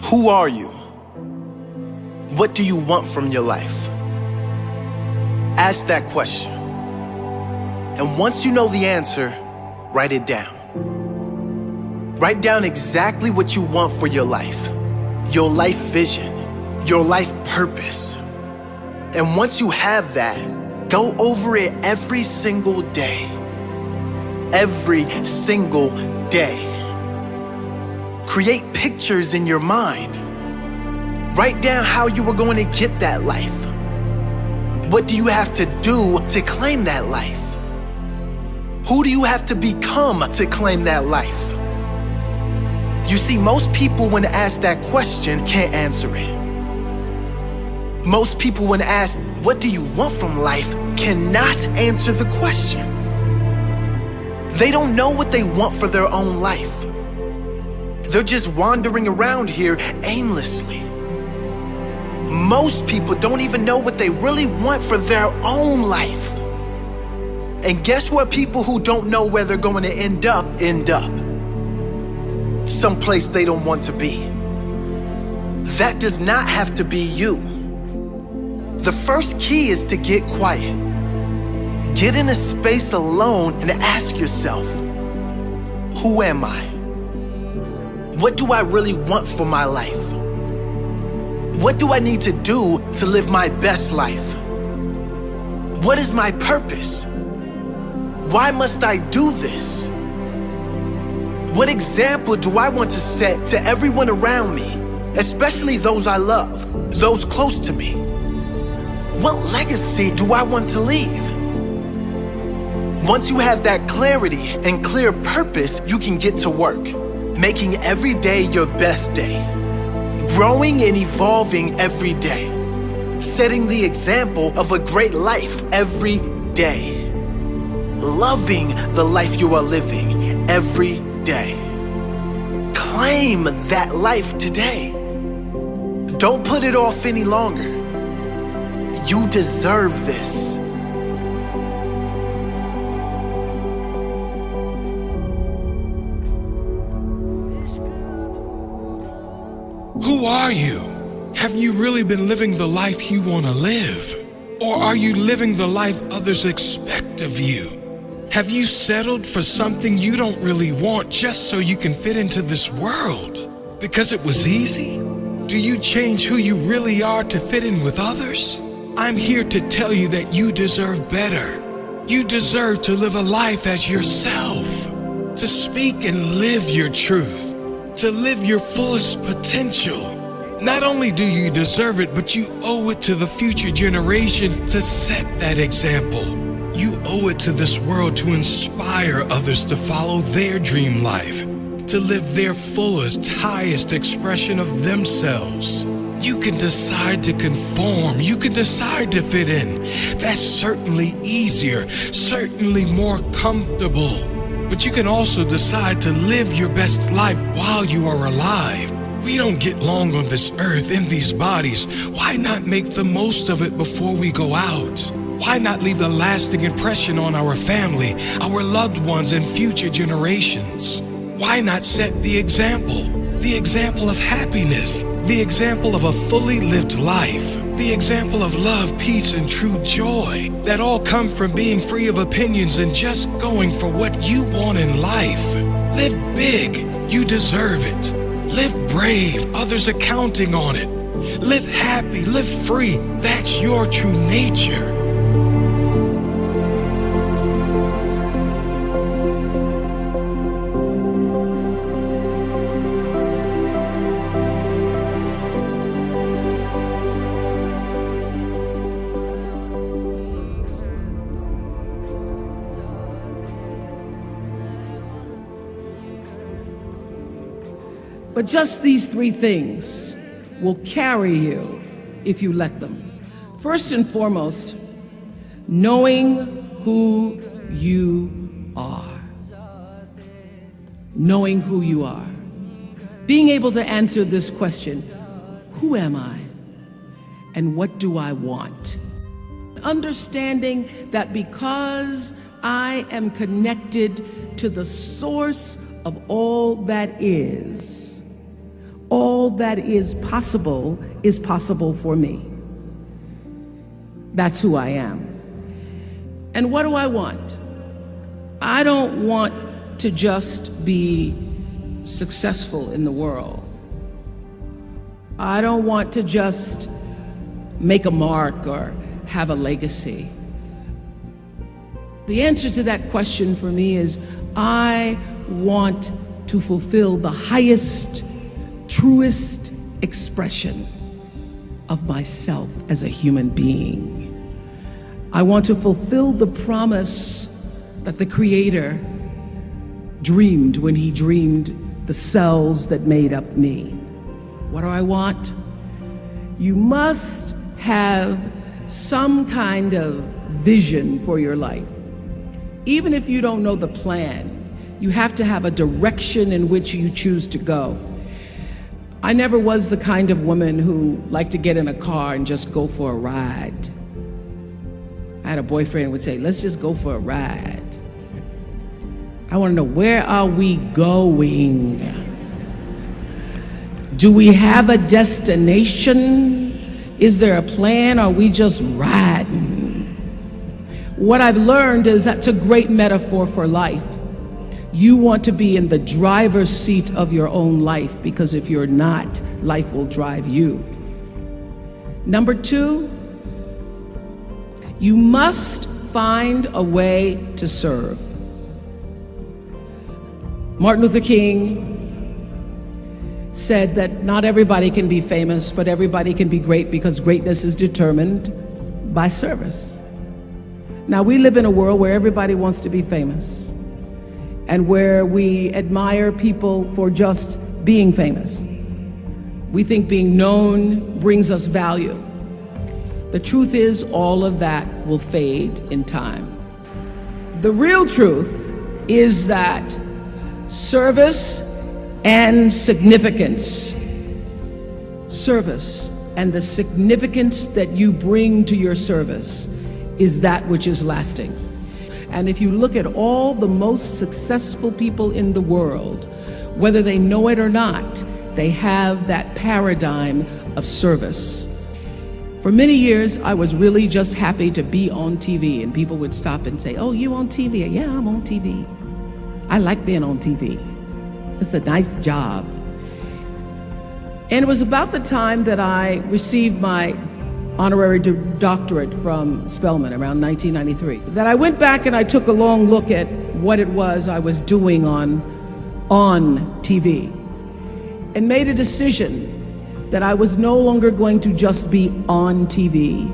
Who are you? What do you want from your life? Ask that question. And once you know the answer, write it down. Write down exactly what you want for your life vision, your life purpose. And once you have that, go over it every single day. Every single day. Create pictures in your mind. Write down how you are going to get that life. What do you have to do to claim that life? Who do you have to become to claim that life? You see, most people when asked that question can't answer it. Most people when asked, what do you want from life, cannot answer the question. They don't know what they want for their own life. They're just wandering around here aimlessly. Most people don't even know what they really want for their own life. And guess what? People who don't know where they're going to end up. Someplace they don't want to be. That does not have to be you. The first key is to get quiet. Get in a space alone and ask yourself, who am I? What do I really want for my life? What do I need to do to live my best life? What is my purpose? Why must I do this? What example do I want to set to everyone around me, especially those I love, those close to me? What legacy do I want to leave? Once you have that clarity and clear purpose, you can get to work, making every day your best day, growing and evolving every day, setting the example of a great life every day, loving the life you are living every day. Claim that life today. Don't put it off any longer. You deserve this. Who are you? Have you really been living the life you want to live? Or are you living the life others expect of you? Have you settled for something you don't really want just so you can fit into this world? Because it was easy? Do you change who you really are to fit in with others? I'm here to tell you that you deserve better. You deserve to live a life as yourself, to speak and live your truth, to live your fullest potential. Not only do you deserve it, but you owe it to the future generations to set that example. You owe it to this world to inspire others to follow their dream life, to live their fullest, highest expression of themselves. You can decide to conform. You can decide to fit in. That's certainly easier, certainly more comfortable. But you can also decide to live your best life while you are alive. We don't get long on this earth in these bodies. Why not make the most of it before we go out? Why not leave a lasting impression on our family, our loved ones, and future generations? Why not set the example of happiness, the example of a fully lived life, the example of love, peace, and true joy that all come from being free of opinions and just going for what you want in life? Live big, you deserve it. Live brave, others are counting on it. Live happy, live free, that's your true nature. But just these three things will carry you if you let them. First and foremost, knowing who you are. Knowing who you are. Being able to answer this question, who am I? And what do I want? Understanding that because I am connected to the source of all that is, All that is possible for me. That's who I am. And what do I want? I don't want to just be successful in the world. I don't want to just make a mark or have a legacy. The answer to that question for me is I want to fulfill the highest, truest expression of myself as a human being. I want to fulfill the promise that the Creator dreamed when He dreamed the cells that made up me. What do I want? You must have some kind of vision for your life. Even if you don't know the plan, you have to have a direction in which you choose to go. I never was the kind of woman who liked to get in a car and just go for a ride. I had a boyfriend who would say, let's just go for a ride. I want to know, where are we going? Do we have a destination? Is there a plan? Or are we just riding? What I've learned is that's a great metaphor for life. You want to be in the driver's seat of your own life, because if you're not, life will drive you. Number 2, you must find a way to serve. Martin Luther King said that not everybody can be famous, but everybody can be great, because greatness is determined by service. Now, we live in a world where everybody wants to be famous, and where we admire people for just being famous. We think being known brings us value. The truth is, all of that will fade in time. The real truth is that service and significance, service and the significance that you bring to your service is that which is lasting. And if you look at all the most successful people in the world, whether they know it or not, they have that paradigm of service. For many years, I was really just happy to be on TV, and people would stop and say, oh, you on TV? Yeah, I'm on TV. I like being on TV. It's a nice job. And it was about the time that I received my honorary doctorate from Spelman around 1993, that I went back and I took a long look at what it was I was doing on TV, and made a decision that I was no longer going to just be on TV,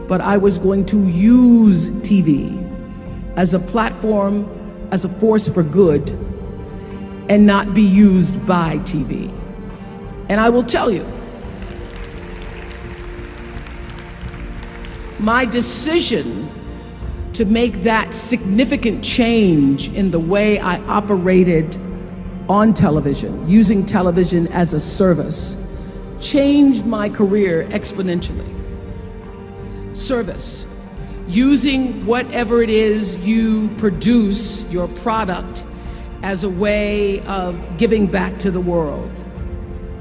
but I was going to use TV as a platform, as a force for good, and not be used by TV. And I will tell you, my decision to make that significant change in the way I operated on television, using television as a service, changed my career exponentially. Service, using whatever it is you produce, your product, as a way of giving back to the world.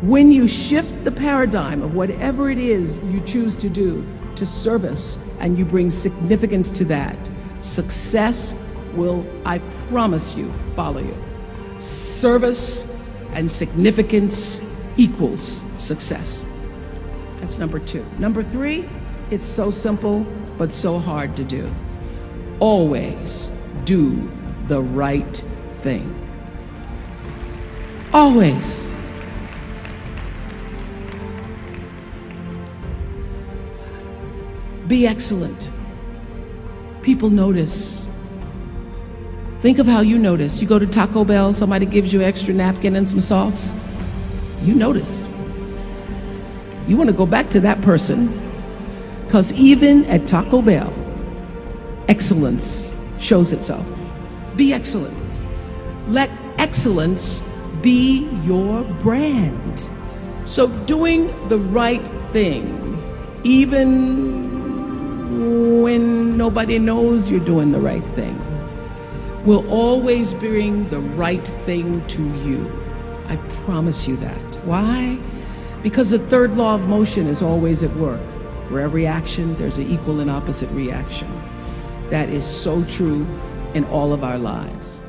When you shift the paradigm of whatever it is you choose to do to service, and you bring significance to that, success will, I promise you, follow you. Service and significance equals success. That's number 2. Number 3, it's so simple, but so hard to do. Always do the right thing. Always. Be excellent. People notice. Think of how you notice. You go to Taco Bell, somebody gives you an extra napkin and some sauce. You notice. You want to go back to that person, because even at Taco Bell, excellence shows itself. Be excellent. Let excellence be your brand. So doing the right thing, even when nobody knows you're doing the right thing, will always bring the right thing to you. I promise you that. Why? Because the third law of motion is always at work. For every action, there's an equal and opposite reaction. That is so true in all of our lives.